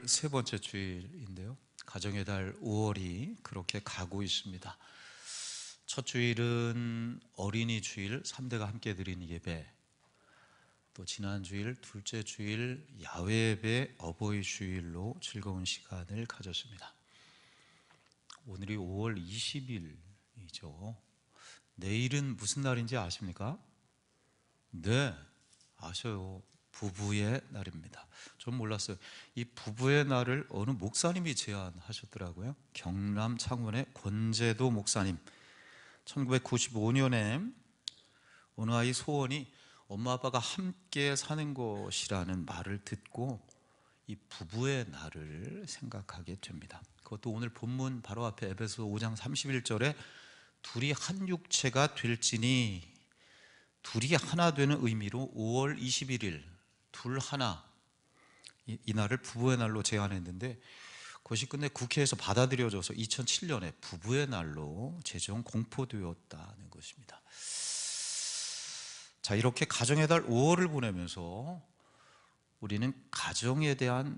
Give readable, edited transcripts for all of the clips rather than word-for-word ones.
오늘 세 번째 주일인데요. 가정의 달 5월이 그렇게 가고 있습니다. 첫 주일은 어린이 주일 3대가 함께 드린 예배, 또 지난 주일 둘째 주일 야외 예배 어버이 주일로 즐거운 시간을 가졌습니다. 오늘이 5월 20일이죠. 내일은 무슨 날인지 아십니까? 네, 아셔요. 부부의 날입니다. 전 몰랐어요. 이 부부의 날을 어느 목사님이 제안하셨더라고요. 경남 창원의 권재도 목사님. 1995년에 어느 아이 소원이 엄마 아빠가 함께 사는 것이라는 말을 듣고 이 부부의 날을 생각하게 됩니다. 그것도 오늘 본문 바로 앞에 에베소 5장 31절에 둘이 한 육체가 될지니, 둘이 하나 되는 의미로 5월 21일 둘 하나, 이 날을 부부의 날로 제안했는데 그것이 끝내 국회에서 받아들여져서 2007년에 부부의 날로 제정 공포되었다는 것입니다. 자, 이렇게 가정의 달 5월을 보내면서 우리는 가정에 대한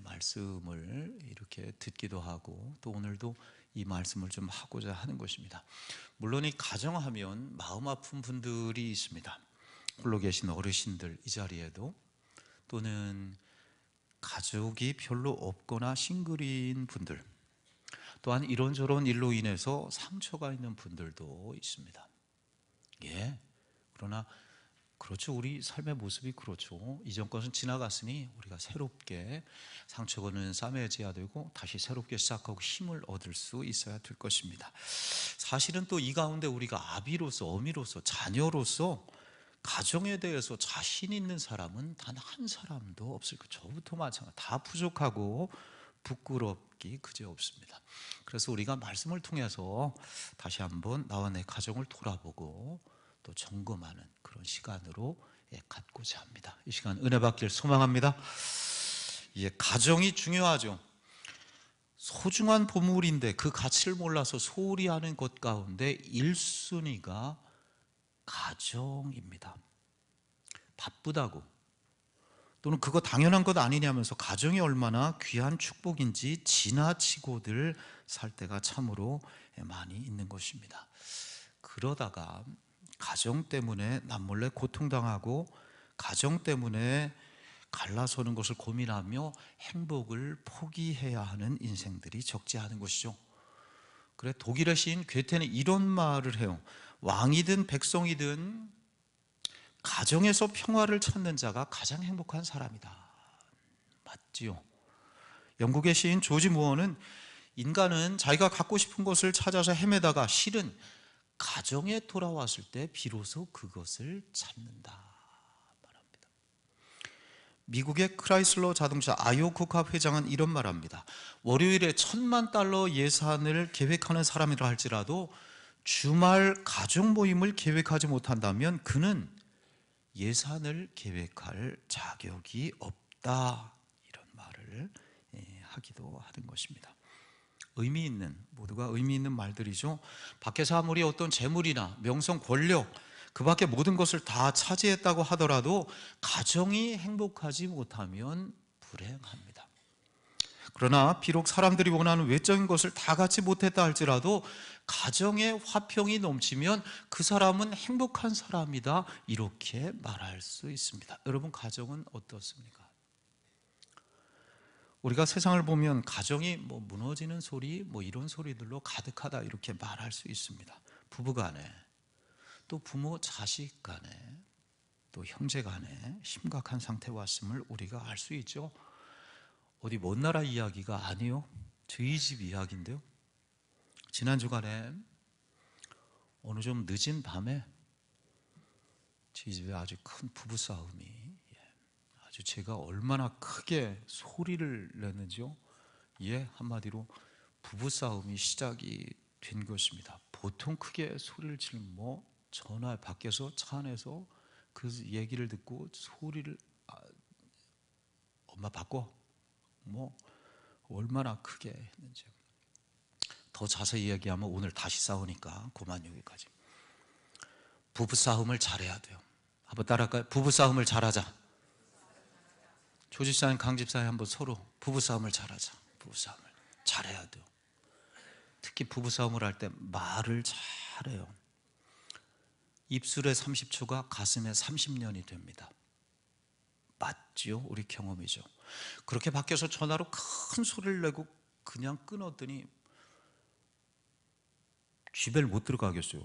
말씀을 이렇게 듣기도 하고, 또 오늘도 이 말씀을 좀 하고자 하는 것입니다. 물론 이 가정하면 마음 아픈 분들이 있습니다. 홀로 계신 어르신들 이 자리에도, 또는 가족이 별로 없거나 싱글인 분들, 또한 이런저런 일로 인해서 상처가 있는 분들도 있습니다. 그러나 그렇죠. 우리 삶의 모습이 그렇죠. 이전 것은 지나갔으니 우리가 새롭게 상처는 싸매져야 되고 다시 새롭게 시작하고 힘을 얻을 수 있어야 될 것입니다. 사실은 또 이 가운데 우리가 아비로서, 어미로서, 자녀로서 가정에 대해서 자신 있는 사람은 단 한 사람도 없을 거예요. 저부터 마찬가지. 다 부족하고 부끄럽기 그지없습니다. 그래서 우리가 말씀을 통해서 다시 한번 나와 내 가정을 돌아보고 또 점검하는 그런 시간으로 갖고자 합니다. 이 시간 은혜 받길 소망합니다. 가정이 중요하죠. 소중한 보물인데 그 가치를 몰라서 소홀히 하는 것 가운데 1순위가 가정입니다. 바쁘다고, 또는 그거 당연한 것 아니냐면서 가정이 얼마나 귀한 축복인지 지나치고들 살 때가 참으로 많이 있는 것입니다. 그러다가 가정 때문에 남몰래 고통당하고 가정 때문에 갈라서는 것을 고민하며 행복을 포기해야 하는 인생들이 적지 않은 것이죠. 그래, 독일의 시인 괴테는 이런 말을 해요. 왕이든 백성이든 가정에서 평화를 찾는 자가 가장 행복한 사람이다. 맞지요? 영국의 시인 조지 무어는 인간은 자기가 갖고 싶은 것을 찾아서 헤매다가 실은 가정에 돌아왔을 때 비로소 그것을 찾는다 말합니다. 미국의 크라이슬러 자동차 아이오쿠카 회장은 이런 말합니다. 월요일에 $10,000,000 예산을 계획하는 사람이라 할지라도 주말 가족 모임을 계획하지 못한다면 그는 예산을 계획할 자격이 없다, 이런 말을 하기도 하는 것입니다. 의미 있는, 모두가 의미 있는 말들이죠. 밖에서 아무리 어떤 재물이나 명성, 권력, 그 밖에 모든 것을 다 차지했다고 하더라도 가정이 행복하지 못하면 불행합니다. 그러나 비록 사람들이 원하는 외적인 것을 다 갖지 못했다 할지라도 가정에 화평이 넘치면 그 사람은 행복한 사람이다, 이렇게 말할 수 있습니다. 여러분, 가정은 어떻습니까? 우리가 세상을 보면 가정이 무너지는 소리, 이런 소리들로 가득하다, 이렇게 말할 수 있습니다. 부부 간에, 또 부모 자식 간에, 또 형제 간에 심각한 상태에 왔음을 우리가 알 수 있죠. 어디 먼 나라 이야기가 아니요, 저희 집 이야기인데요. 지난 주간에 어느 좀 늦은 밤에 저희 집에 아주 큰 부부싸움이, 아주 제가 얼마나 크게 소리를 냈는지요. 한마디로 부부싸움이 시작이 된 것입니다. 보통 크게 소리를 치는 전화 밖에서, 차 안에서 그 얘기를 듣고 소리를, 엄마 바꿔, 얼마나 크게 했는지. 더 자세히 얘기하면 오늘 다시 싸우니까 그만, 여기까지. 부부싸움을 잘해야 돼요. 한번 따라할까요? 부부싸움을 잘하자. 조집사님, 강집사님 한번 서로 부부싸움을 잘하자. 부부싸움을 잘해야 돼요. 특히 부부싸움을 할 때 말을 잘해요. 입술에 30초가 가슴에 30년이 됩니다. 맞지요? 우리 경험이죠. 그렇게 밖에서 전화로 큰 소리를 내고 그냥 끊었더니 집에 못 들어가겠어요.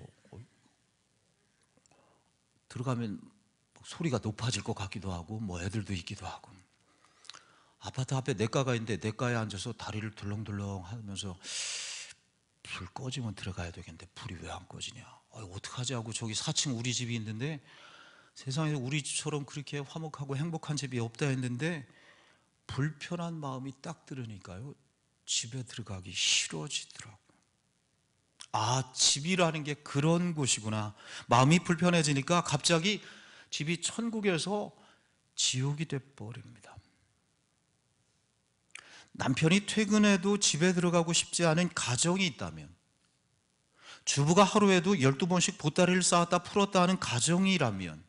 들어가면 소리가 높아질 것 같기도 하고 뭐 애들도 있기도 하고. 아파트 앞에 냇가가 있는데 냇가에 앉아서 다리를 덜렁덜렁 하면서 불 꺼지면 들어가야 되겠는데 불이 왜 안 꺼지냐, 어떡하지 하고 저기 4층 우리 집이 있는데 세상에 우리 집처럼 그렇게 화목하고 행복한 집이 없다 했는데 불편한 마음이 딱 들으니까요 집에 들어가기 싫어지더라고요. 아, 집이라는 게 그런 곳이구나. 마음이 불편해지니까 갑자기 집이 천국에서 지옥이 돼버립니다. 남편이 퇴근해도 집에 들어가고 싶지 않은 가정이 있다면, 주부가 하루에도 12번씩 보따리를 쌓았다 풀었다 하는 가정이라면,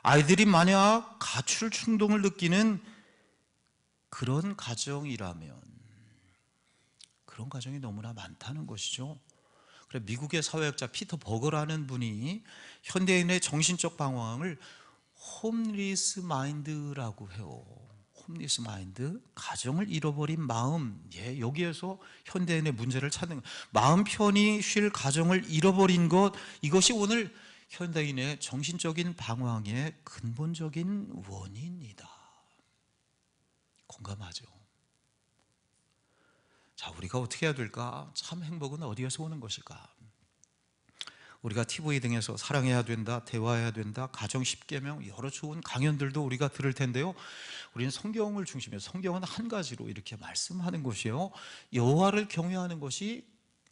아이들이 만약 가출 충동을 느끼는 그런 가정이라면, 그런 가정이 너무나 많다는 것이죠. 그래, 미국의 사회학자 피터 버거라는 분이 현대인의 정신적 방황을 홈리스 마인드라고 해요. 홈리스 마인드, 가정을 잃어버린 마음. 예, 여기에서 현대인의 문제를 찾는, 마음 편히 쉴 가정을 잃어버린 것, 이것이 오늘 현대인의 정신적인 방황의 근본적인 원인이다. 공감하죠? 자, 우리가 어떻게 해야 될까? 참 행복은 어디에서 오는 것일까? 우리가 TV 등에서 사랑해야 된다, 대화해야 된다, 가정 10계명, 여러 좋은 강연들도 우리가 들을 텐데요, 우리는 성경을 중심에, 성경은 한 가지로 이렇게 말씀하는 것이에요. 여호와를 경외하는 것이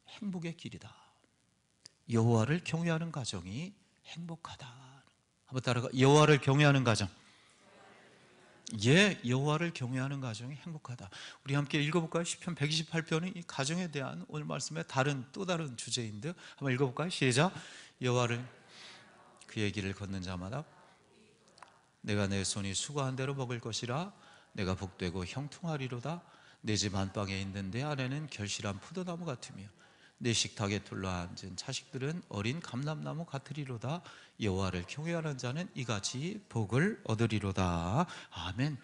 행복의 길이다. 여호와를 경외하는 가정이 행복하다. 한번 따라가. 여호와를 경외하는 가정. 예, 여호와를 경외하는 가정이 행복하다. 우리 함께 읽어볼까요? 시편 128편이 이 가정에 대한 오늘 말씀의 또 다른 주제인데, 한번 읽어볼까요? 시작. 여호와를, 그의 길을 걷는 자마다 내가 내 손이 수고한 대로 먹을 것이라. 내가 복되고 형통하리로다. 내 집 안방에 있는 내 아내는 결실한 포도나무 같으며 내 식탁에 둘러앉은 자식들은 어린 감람나무 같으리로다. 여호와를 경외하는 자는 이같이 복을 얻으리로다. 아멘.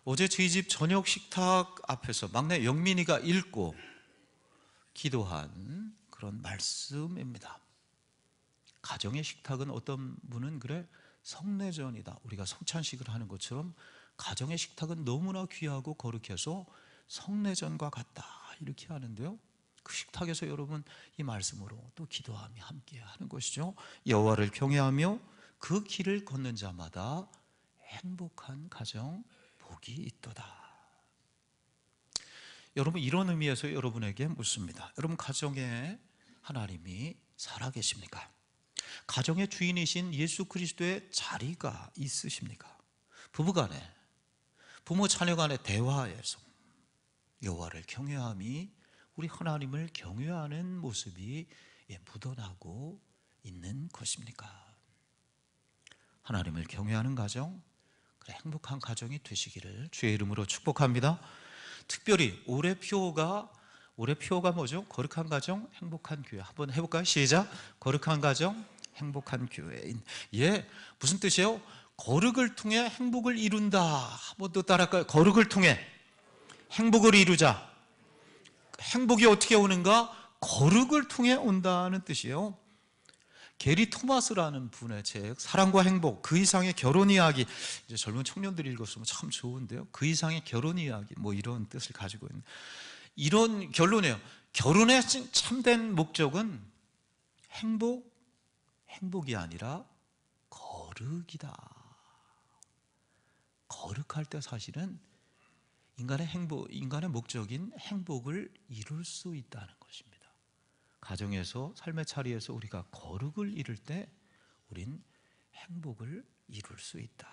어제 저희 집 저녁 식탁 앞에서 막내 영민이가 읽고 기도한 그런 말씀입니다. 가정의 식탁은 어떤 분은 그래, 성례전이다. 우리가 성찬식을 하는 것처럼 가정의 식탁은 너무나 귀하고 거룩해서 성례전과 같다, 이렇게 하는데요, 그 식탁에서 여러분 이 말씀으로 또 기도하며 함께 하는 것이죠. 여호와를 경외하며 그 길을 걷는 자마다 행복한 가정 복이 있도다. 여러분, 이런 의미에서 여러분에게 묻습니다. 여러분, 가정에 하나님이 살아계십니까? 가정의 주인이신 예수 그리스도의 자리가 있으십니까? 부부간에, 부모 자녀 간의 대화에서 여호와를 경외함이 우리 하나님을 경외하는 모습이 묻어나고 있는 것입니까? 하나님을 경외하는 가정, 그래, 행복한 가정이 되시기를 주의 이름으로 축복합니다. 특별히 올해 표어가 뭐죠? 거룩한 가정, 행복한 교회. 한번 해볼까요? 시작. 거룩한 가정, 행복한 교회. 예, 무슨 뜻이에요? 거룩을 통해 행복을 이룬다. 한번 더 따라할까요? 거룩을 통해 행복을 이루자. 행복이 어떻게 오는가? 거룩을 통해 온다는 뜻이에요. 게리 토마스라는 분의 책 사랑과 행복, 그 이상의 결혼 이야기, 이제 젊은 청년들이 읽었으면 참 좋은데요, 그 이상의 결혼 이야기, 뭐 이런 뜻을 가지고 있는 이런 결론이에요. 결혼의 참된 목적은 행복이 아니라 거룩이다. 거룩할 때 사실은 인간의 목적인 행복을 이룰 수 있다는 것입니다. 가정에서, 삶의 자리에서 우리가 거룩을 이룰 때 우린 행복을 이룰 수 있다.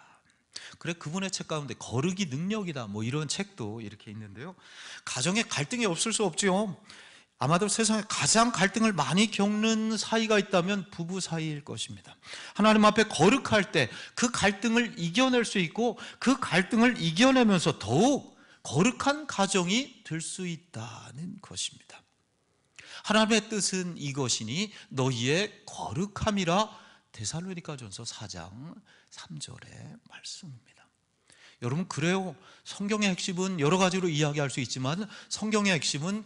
그래, 그분의 책 가운데 거룩이 능력이다, 뭐 이런 책도 이렇게 있는데요, 가정에 갈등이 없을 수 없죠. 아마도 세상에 가장 갈등을 많이 겪는 사이가 있다면 부부 사이일 것입니다. 하나님 앞에 거룩할 때 그 갈등을 이겨낼 수 있고 그 갈등을 이겨내면서 더욱 거룩한 가정이 될 수 있다는 것입니다. 하나님의 뜻은 이것이니 너희의 거룩함이라, 데살로니가전서 4장 3절의 말씀입니다. 여러분, 그래요. 성경의 핵심은 여러 가지로 이야기할 수 있지만 성경의 핵심은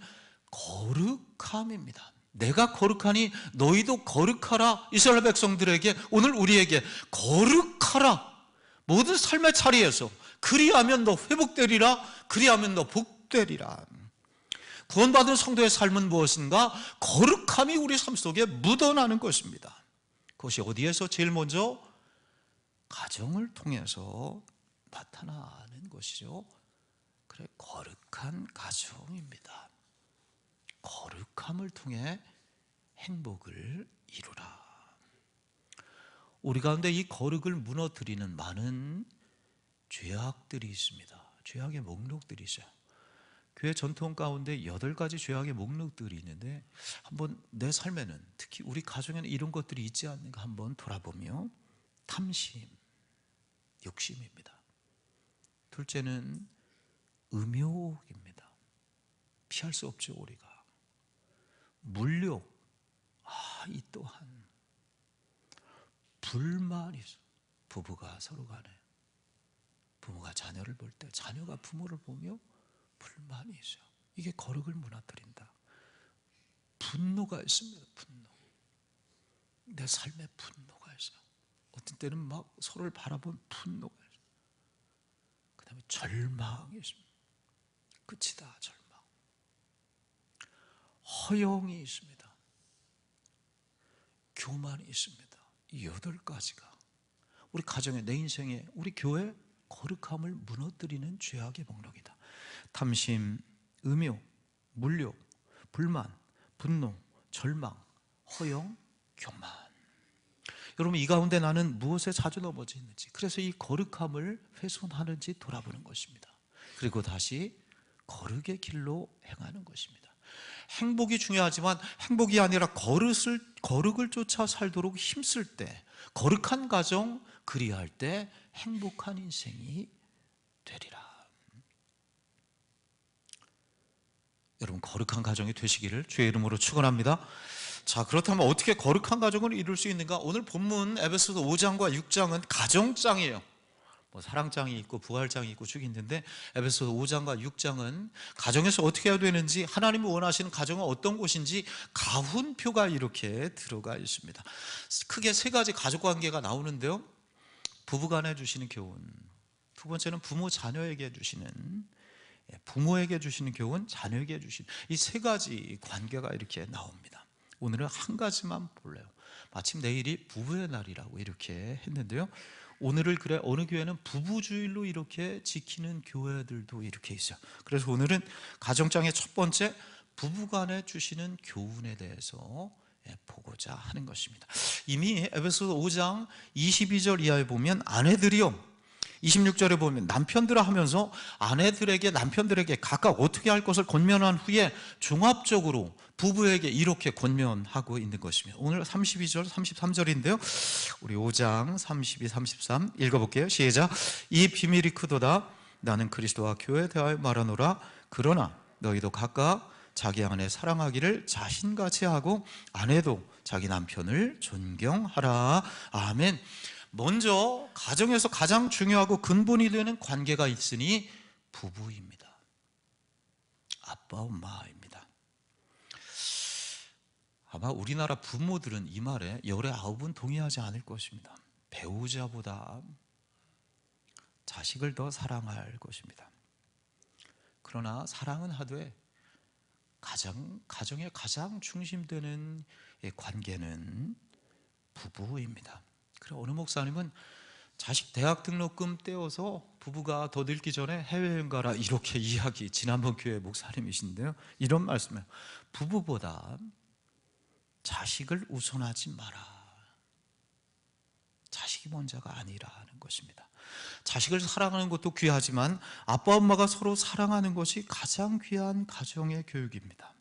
거룩함입니다. 내가 거룩하니 너희도 거룩하라. 이스라엘 백성들에게, 오늘 우리에게 거룩하라. 모든 삶의 자리에서 그리하면 너 회복되리라, 그리하면 너 복되리라. 구원받은 성도의 삶은 무엇인가? 거룩함이 우리 삶 속에 묻어나는 것입니다. 그것이 어디에서 제일 먼저? 가정을 통해서 나타나는 것이죠. 그래, 거룩한 가정입니다. 거룩함을 통해 행복을 이루라. 우리 가운데 이 거룩을 무너뜨리는 많은 죄악들이 있습니다. 죄악의 목록들이 있어요. 교회 전통 가운데 8가지 죄악의 목록들이 있는데, 한번 내 삶에는, 특히 우리 가정에는 이런 것들이 있지 않는가 한번 돌아보며, 탐심, 욕심입니다. 둘째는 음욕입니다. 피할 수 없죠, 우리가. 물욕, 이 또한 불만이 있어요. 부부가 서로 간에, 부모가 자녀를 볼 때 자녀가 부모를 보며 불만이 있어요. 이게 거룩을 무너뜨린다. 분노가 있습니다. 분노. 내 삶에 분노가 있어요. 어떤 때는 막 서로를 바라본 분노가 있어요. 그 다음에 절망이 있습니다. 끝이다, 절망. 허영이 있습니다. 교만이 있습니다. 이 8가지가 우리 가정에, 내 인생에, 우리 교회 거룩함을 무너뜨리는 죄악의 목록이다. 탐심, 음욕, 물욕, 불만, 분노, 절망, 허영, 교만. 여러분, 이 가운데 나는 무엇에 자주 넘어져 있는지, 그래서 이 거룩함을 훼손하는지 돌아보는 것입니다. 그리고 다시 거룩의 길로 행하는 것입니다. 행복이 중요하지만 행복이 아니라 거룩을 쫓아 살도록 힘쓸 때, 거룩한 가정 그리할 때 행복한 인생이 되리라. 여러분, 거룩한 가정이 되시기를 주의 이름으로 축원합니다. 자, 그렇다면 어떻게 거룩한 가정을 이룰 수 있는가? 오늘 본문 에베소서 5장과 6장은 가정장이에요. 사랑장이 있고 부활장이 있고 쭉 있는데, 에베소서 5장과 6장은 가정에서 어떻게 해야 되는지, 하나님이 원하시는 가정은 어떤 곳인지 가훈표가 이렇게 들어가 있습니다. 크게 3가지 가족관계가 나오는데요. 부부간에 주시는 교훈, 두 번째는 부모 자녀에게 주시는, 부모에게 주시는 교훈, 자녀에게 주시는, 이 3가지 관계가 이렇게 나옵니다. 오늘은 한 가지만 볼래요. 마침 내일이 부부의 날이라고 이렇게 했는데요. 오늘을, 그래, 어느 교회는 부부주일로 이렇게 지키는 교회들도 이렇게 있어요. 그래서 오늘은 가정장의 첫 번째, 부부간에 주시는 교훈에 대해서 보고자 하는 것입니다. 이미 에베소서 5장 22절 이하에 보면 아내들이요, 26절에 보면 남편들아 하면서 아내들에게, 남편들에게 각각 어떻게 할 것을 권면한 후에 종합적으로 부부에게 이렇게 권면하고 있는 것입니다. 오늘 32절, 33절인데요. 우리 5장 32, 33 읽어볼게요. 시작. 이 비밀이 크도다. 나는 그리스도와 교회에 대하여 말하노라. 그러나 너희도 각각 자기 아내 사랑하기를 자신같이 하고 아내도 자기 남편을 존경하라. 아멘. 먼저 가정에서 가장 중요하고 근본이 되는 관계가 있으니 부부입니다. 아빠, 엄마입니다. 아마 우리나라 부모들은 이 말에 열의 9은 동의하지 않을 것입니다. 배우자보다 자식을 더 사랑할 것입니다. 그러나 사랑은 하되 가정의 가장 중심되는 관계는 부부입니다. 그래, 어느 목사님은 자식 대학 등록금 떼어서 부부가 더 늙기 전에 해외여행 가라, 이렇게 이야기, 지난번 교회 목사님이신데요, 이런 말씀을, 부부보다 자식을 우선하지 마라. 자식이 먼저가 아니라는 것입니다. 자식을 사랑하는 것도 귀하지만 아빠 엄마가 서로 사랑하는 것이 가장 귀한 가정의 교육입니다.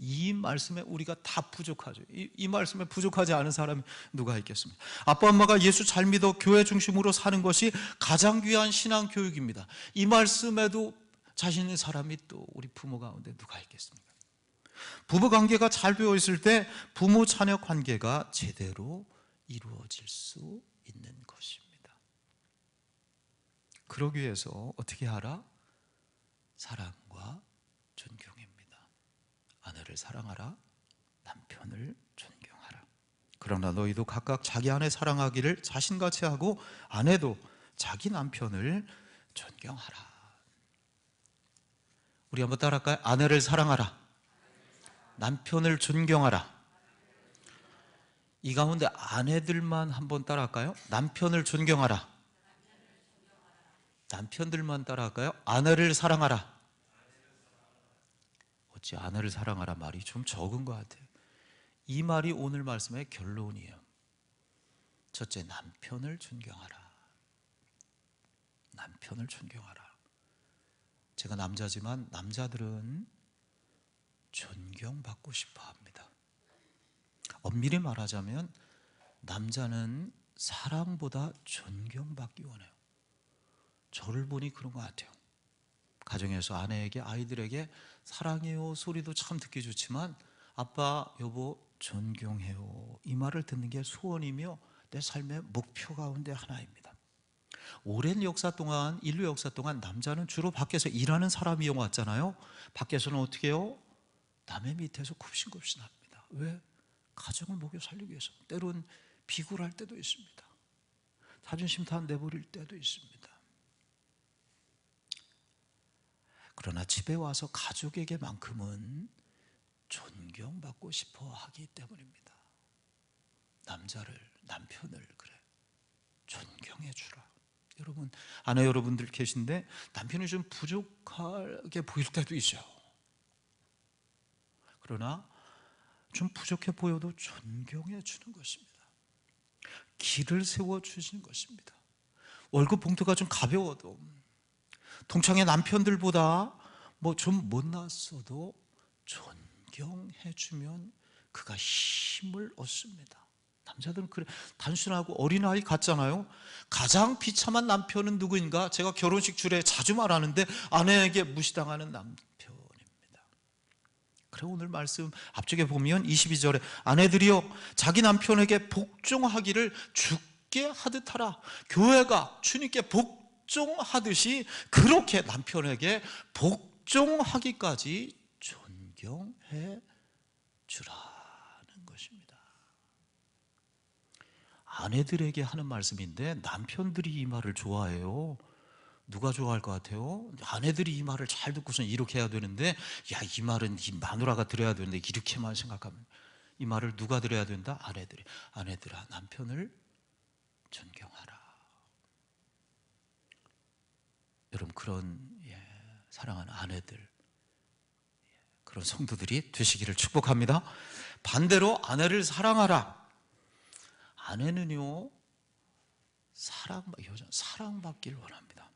이 말씀에 우리가 다 부족하죠. 이 말씀에 부족하지 않은 사람이 누가 있겠습니까? 아빠 엄마가 예수 잘 믿어 교회 중심으로 사는 것이 가장 귀한 신앙 교육입니다. 이 말씀에도 자신 있는 사람이 또 우리 부모 가운데 누가 있겠습니까? 부부 관계가 잘 되어 있을 때 부모 자녀 관계가 제대로 이루어질 수 있는 것입니다. 그러기 위해서 어떻게 하라? 사랑과 존경입니다. 아내를 사랑하라, 남편을 존경하라. 그러나 너희도 각각 자기 아내 사랑하기를 자신같이 하고 아내도 자기 남편을 존경하라. 우리 한번 따라할까요? 아내를 사랑하라, 남편을 존경하라. 이 가운데 아내들만 한번 따라할까요? 남편을 존경하라. 남편들만 따라할까요? 아내를 사랑하라. 어찌 아내를 사랑하라 말이 좀 적은 것 같아요. 이 말이 오늘 말씀의 결론이에요. 첫째, 남편을 존경하라. 남편을 존경하라. 제가 남자지만 남자들은 존경받고 싶어 합니다. 엄밀히 말하자면 남자는 사랑보다 존경받기 원해요. 저를 보니 그런 것 같아요. 가정에서 아내에게, 아이들에게 사랑해요 소리도 참 듣기 좋지만 아빠, 여보 존경해요 이 말을 듣는 게 소원이며 내 삶의 목표 가운데 하나입니다. 오랜 역사 동안, 인류 역사 동안 남자는 주로 밖에서 일하는 사람이어 왔잖아요. 밖에서는 어떻게 해요? 남의 밑에서 굽신굽신합니다. 왜? 가정을 먹여 살리기 위해서. 때론 비굴할 때도 있습니다. 자존심 다 내버릴 때도 있습니다. 그러나 집에 와서 가족에게만큼은 존경받고 싶어 하기 때문입니다. 남편을 그래 존경해 주라. 여러분, 아내 여러분들 계신데 남편이 좀 부족하게 보일 때도 있어요. 그러나 좀 부족해 보여도 존경해 주는 것입니다. 길을 세워 주시는 것입니다. 월급 봉투가 좀 가벼워도 동창의 남편들보다 뭐 좀 못났어도 존경해 주면 그가 힘을 얻습니다. 남자들은 그래 단순하고 어린아이 같잖아요. 가장 비참한 남편은 누구인가? 제가 결혼식 줄에 자주 말하는데 아내에게 무시당하는 남편입니다. 그래 오늘 말씀 앞쪽에 보면 22절에 아내들이여 자기 남편에게 복종하기를 주께 하듯 하라. 교회가 주님께 복종하듯이 그렇게 남편에게 복종하기까지 존경해 주라는 것입니다. 아내들에게 하는 말씀인데 남편들이 이 말을 좋아해요. 누가 좋아할 것 같아요? 아내들이 이 말을 잘 듣고서 이렇게 해야 되는데 야, 이 말은 이 마누라가 들어야 되는데 이렇게만 생각하면 이 말을 누가 들어야 된다? 아내들이. 아내들아 남편을 존경하라. 여러분 그런 사랑하는 아내들, 그런 성도들이 되시기를 축복합니다. 반대로 아내를 사랑하라. 아내는요 사랑받기를 원합니다.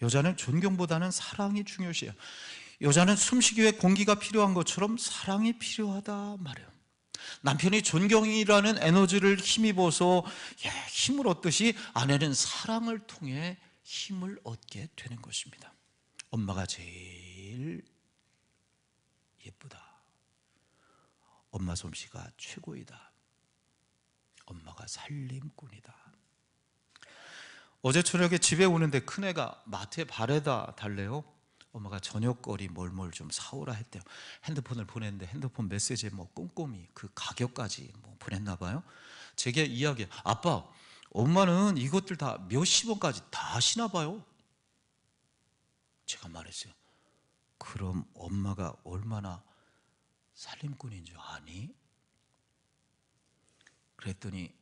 여자는 존경보다는 사랑이 중요시해요. 여자는 숨쉬기 위해 공기가 필요한 것처럼 사랑이 필요하다 말해요. 남편이 존경이라는 에너지를 힘입어서 힘을 얻듯이 아내는 사랑을 통해 힘을 얻게 되는 것입니다. 엄마가 제일 예쁘다. 엄마 솜씨가 최고이다. 엄마가 살림꾼이다. 어제 저녁에 집에 오는데 큰애가 마트에 발에다 달래요. 엄마가 저녁거리 뭘 좀 사오라 했대요. 핸드폰을 보냈는데 핸드폰 메시지에 뭐 꼼꼼히 그 가격까지 뭐 보냈나 봐요. 제게 이야기해. 아빠, 엄마는 이것들 다 몇십 원까지 다 하시나 봐요. 제가 말했어요. 그럼 엄마가 얼마나 살림꾼인 줄 아니? 그랬더니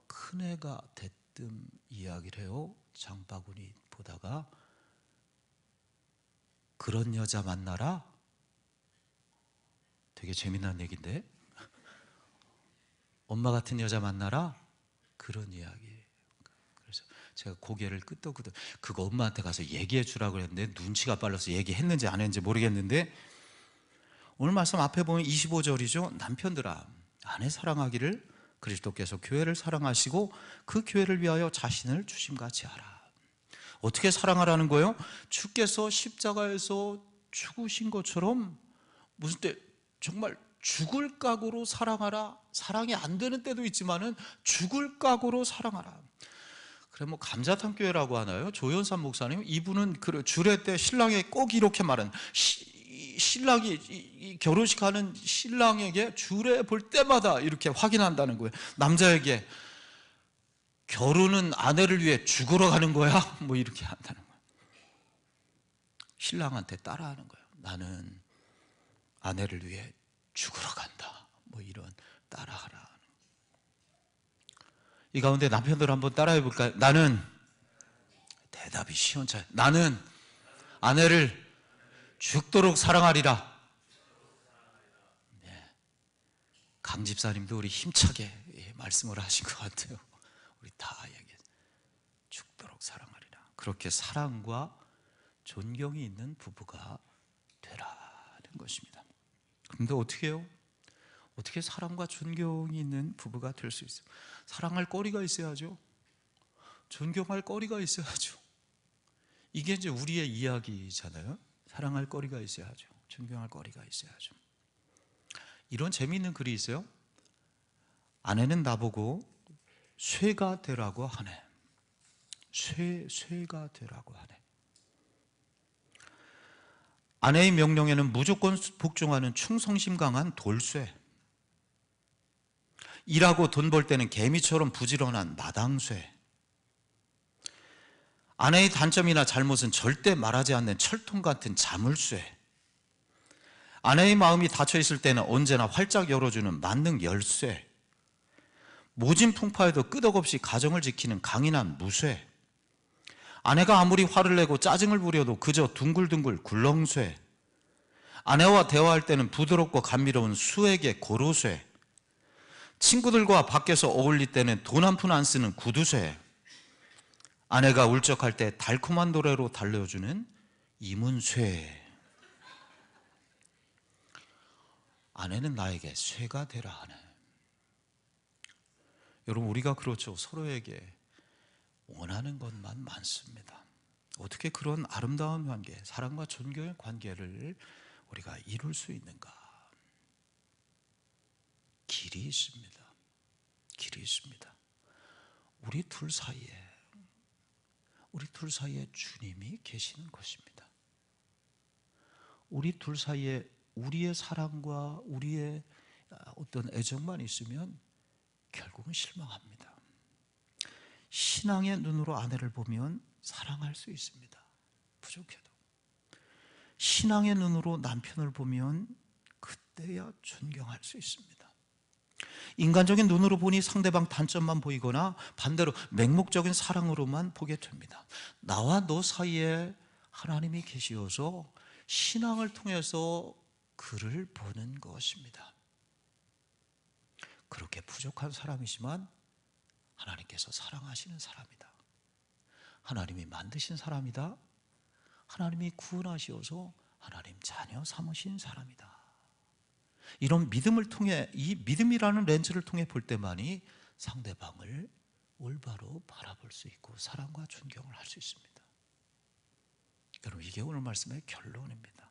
큰애가 대뜸 이야기를 해요. 장바구니 보다가 그런 여자 만나라? 되게 재미난 얘기인데 엄마 같은 여자 만나라? 그런 이야기. 그래서 제가 고개를 끄덕끄덕 그거 엄마한테 가서 얘기해 주라고 했는데 눈치가 빨라서 얘기했는지 안 했는지 모르겠는데 오늘 말씀 앞에 보면 25절이죠. 남편들아, 아내 사랑하기를 그리스도께서 교회를 사랑하시고 그 교회를 위하여 자신을 주심같이 하라. 어떻게 사랑하라는 거예요? 주께서 십자가에서 죽으신 것처럼 무슨 때 정말 죽을 각오로 사랑하라. 사랑이 안 되는 때도 있지만은 죽을 각오로 사랑하라. 그래 뭐 감자탕 교회라고 하나요? 조연산 목사님, 이분은 그 주례 때 신랑이 꼭 이렇게 말은, 신랑이 결혼식 하는 신랑에게 주례 볼 때마다 이렇게 확인한다는 거예요. 남자에게 결혼은 아내를 위해 죽으러 가는 거야? 뭐 이렇게 한다는 거예요. 신랑한테 따라하는 거예요. 나는 아내를 위해 죽으러 간다. 뭐 이런 따라하라. 이 가운데 남편들 한번 따라해 볼까요? 나는, 대답이 시원찮아요. 나는 아내를 죽도록 사랑하리라. 네. 강 집사님도 우리 힘차게 말씀을 하신 것 같아요. 우리 다 얘기해. 죽도록 사랑하리라. 그렇게 사랑과 존경이 있는 부부가 되라는 것입니다. 그런데 어떻게 해요? 어떻게 사랑과 존경이 있는 부부가 될 수 있어요? 사랑할 거리가 있어야죠. 존경할 거리가 있어야죠. 이게 이제 우리의 이야기잖아요. 사랑할 거리가 있어야죠. 존경할 거리가 있어야죠. 이런 재미있는 글이 있어요. 아내는 나보고 쇠가 되라고 하네. 쇠가 되라고 하네. 아내의 명령에는 무조건 복종하는 충성심 강한 돌쇠, 일하고 돈 벌 때는 개미처럼 부지런한 마당쇠, 아내의 단점이나 잘못은 절대 말하지 않는 철통 같은 자물쇠, 아내의 마음이 닫혀 있을 때는 언제나 활짝 열어주는 만능 열쇠, 모진 풍파에도 끄덕없이 가정을 지키는 강인한 무쇠, 아내가 아무리 화를 내고 짜증을 부려도 그저 둥글둥글 굴렁쇠, 아내와 대화할 때는 부드럽고 감미로운 수액의 고로쇠, 친구들과 밖에서 어울릴 때는 돈 한 푼 안 쓰는 구두쇠, 아내가 울적할 때 달콤한 노래로 달래주는 이문쇠. 아내는 나에게 쇠가 되라 하네. 여러분, 우리가 그렇죠. 서로에게 원하는 것만 많습니다. 어떻게 그런 아름다운 관계, 사랑과 존경의 관계를 우리가 이룰 수 있는가? 길이 있습니다. 길이 있습니다. 우리 둘 사이에 주님이 계시는 것입니다. 우리 둘 사이에 우리의 사랑과 우리의 어떤 애정만 있으면 결국은 실망합니다. 신앙의 눈으로 아내를 보면 사랑할 수 있습니다. 부족해도. 신앙의 눈으로 남편을 보면 그때야 존경할 수 있습니다. 인간적인 눈으로 보니 상대방 단점만 보이거나 반대로 맹목적인 사랑으로만 보게 됩니다. 나와 너 사이에 하나님이 계시어서 신앙을 통해서 그를 보는 것입니다. 그렇게 부족한 사람이지만 하나님께서 사랑하시는 사람이다. 하나님이 만드신 사람이다. 하나님이 구원하시어서 하나님 자녀 삼으신 사람이다. 이런 믿음을 통해, 이 믿음이라는 렌즈를 통해 볼 때만이 상대방을 올바로 바라볼 수 있고 사랑과 존경을 할 수 있습니다. 여러분, 이게 오늘 말씀의 결론입니다.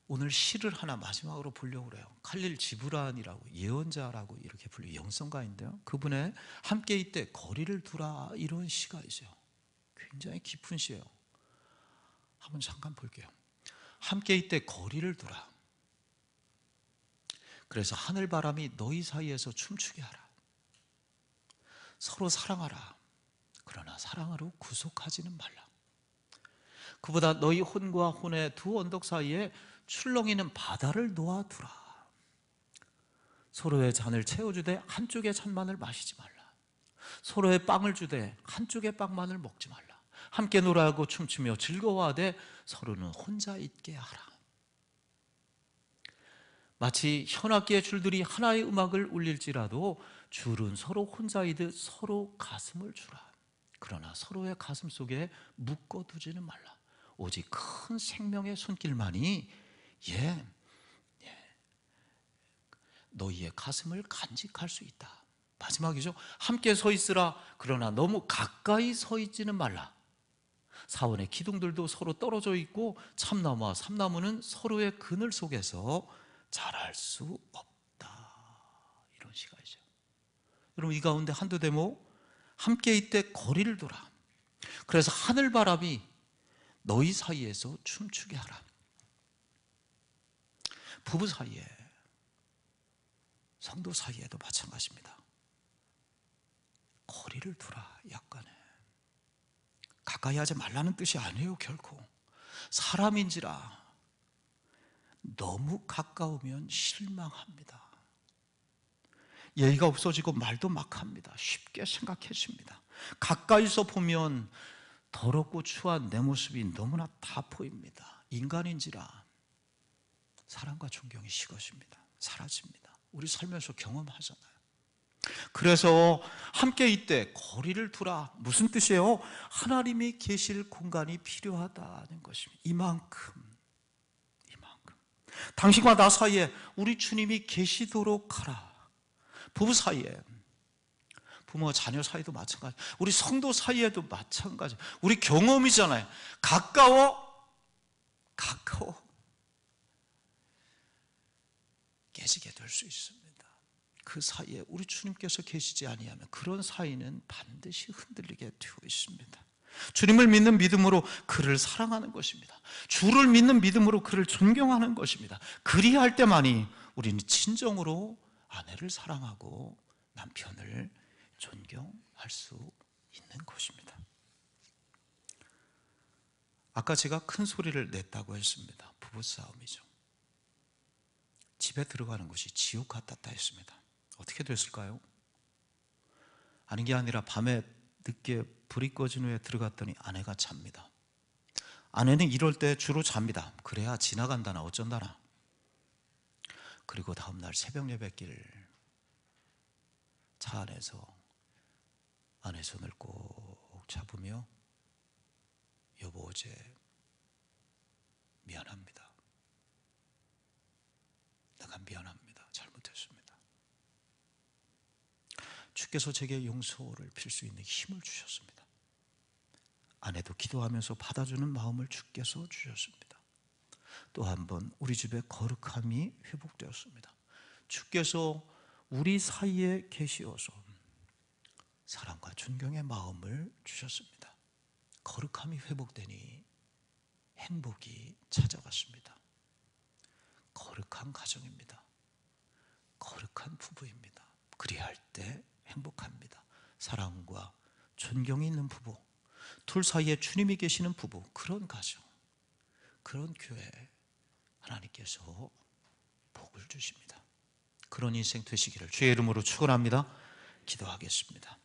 오늘 시를 하나 마지막으로 보려고 그래요. 칼릴 지브란이라고, 예언자라고 이렇게 불리는 영성가인데요, 그분의 함께 이때 거리를 두라, 이런 시가 있어요. 굉장히 깊은 시예요. 한번 잠깐 볼게요. 함께 이때 거리를 두라. 그래서 하늘바람이 너희 사이에서 춤추게 하라. 서로 사랑하라. 그러나 사랑으로 구속하지는 말라. 그보다 너희 혼과 혼의 두 언덕 사이에 출렁이는 바다를 놓아두라. 서로의 잔을 채워주되 한쪽의 잔만을 마시지 말라. 서로의 빵을 주되 한쪽의 빵만을 먹지 말라. 함께 노래하고 춤추며 즐거워하되 서로는 혼자 있게 하라. 마치 현악기의 줄들이 하나의 음악을 울릴지라도 줄은 서로 혼자이듯 서로 가슴을 주라. 그러나 서로의 가슴 속에 묶어두지는 말라. 오직 큰 생명의 손길만이 너희의 가슴을 간직할 수 있다. 마지막이죠. 함께 서 있으라. 그러나 너무 가까이 서 있지는 말라. 사원의 기둥들도 서로 떨어져 있고 참나무와 삼나무는 서로의 그늘 속에서 자랄 수 없다. 이런 시간이죠. 여러분, 이 가운데 한두 대목, 함께 있되 거리를 두라. 그래서 하늘바람이 너희 사이에서 춤추게 하라. 부부 사이에, 성도 사이에도 마찬가지입니다. 거리를 두라. 약간의 가까이 하지 말라는 뜻이 아니에요. 결코. 사람인지라 너무 가까우면 실망합니다. 예의가 없어지고 말도 막 합니다. 쉽게 생각해집니다. 가까이서 보면 더럽고 추한 내 모습이 너무나 다 보입니다. 인간인지라 사랑과 존경이 식어집니다. 사라집니다. 우리 살면서 경험하잖아요. 그래서 함께 있되 거리를 두라. 무슨 뜻이에요? 하나님이 계실 공간이 필요하다는 것입니다. 이만큼 당신과 나 사이에 우리 주님이 계시도록 하라. 부부 사이에, 부모와 자녀 사이도 마찬가지, 우리 성도 사이에도 마찬가지. 우리 경험이잖아요. 가까워 깨지게 될 수 있습니다. 그 사이에 우리 주님께서 계시지 아니하면 그런 사이는 반드시 흔들리게 되어 있습니다. 주님을 믿는 믿음으로 그를 사랑하는 것입니다. 주를 믿는 믿음으로 그를 존경하는 것입니다. 그리할 때만이 우리는 진정으로 아내를 사랑하고 남편을 존경할 수 있는 것입니다. 아까 제가 큰 소리를 냈다고 했습니다. 부부싸움이죠. 집에 들어가는 것이 지옥 같았다 했습니다. 어떻게 됐을까요? 아닌 게 아니라 밤에 늦게 불이 꺼진 후에 들어갔더니 아내가 잡니다. 아내는 이럴 때 주로 잡니다. 그래야 지나간다나 어쩐다나. 그리고 다음날 새벽 예배길 차 안에서 아내 손을 꼭 잡으며 여보 어제 미안합니다. 내가 미안합니다. 잘못했습니다. 주께서 제게 용서를 빌 수 있는 힘을 주셨습니다. 아내도 기도하면서 받아주는 마음을 주께서 주셨습니다. 또 한 번 우리 집에 거룩함이 회복되었습니다. 주께서 우리 사이에 계시어서 사랑과 존경의 마음을 주셨습니다. 거룩함이 회복되니 행복이 찾아왔습니다. 거룩한 가정입니다. 거룩한 부부입니다. 그리할 때 행복합니다. 사랑과 존경이 있는 부부, 둘 사이에 주님이 계시는 부부, 그런 가정, 그런 교회 하나님께서 복을 주십니다. 그런 인생 되시기를 주의 이름으로 축원합니다. 기도하겠습니다.